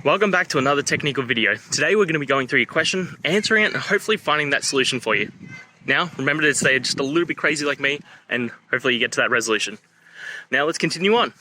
Welcome back to another technical video. Today we're going to be going through your question, answering it, and hopefully finding that solution for you. Now, remember to stay just a little bit crazy like me, and hopefully you get to that resolution. Now let's continue on.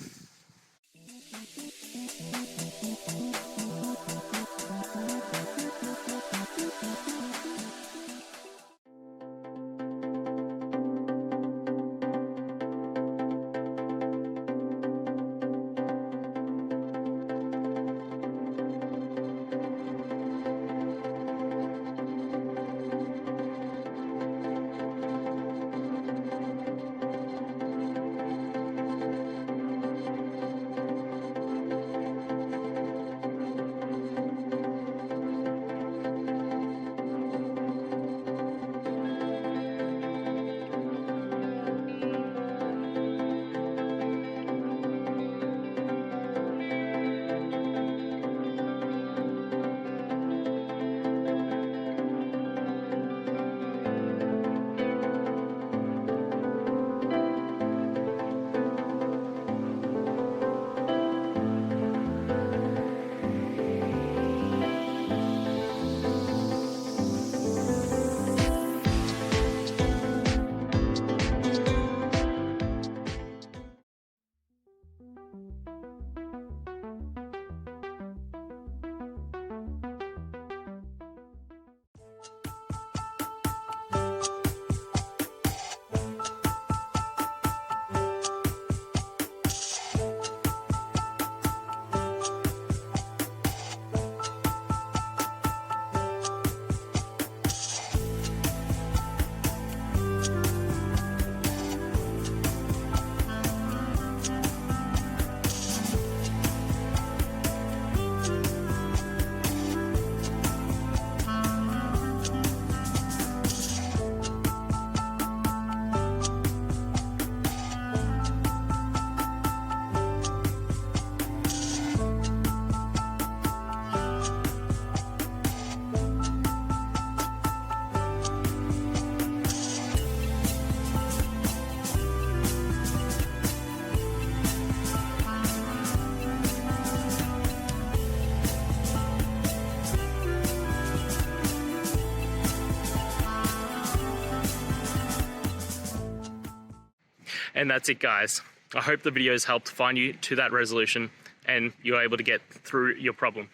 And that's it, guys. I hope the video has helped find you to that resolution and you're able to get through your problem.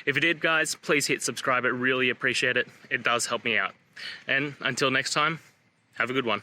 If it did, guys, please hit subscribe. I really appreciate it. It does help me out. And until next time, have a good one.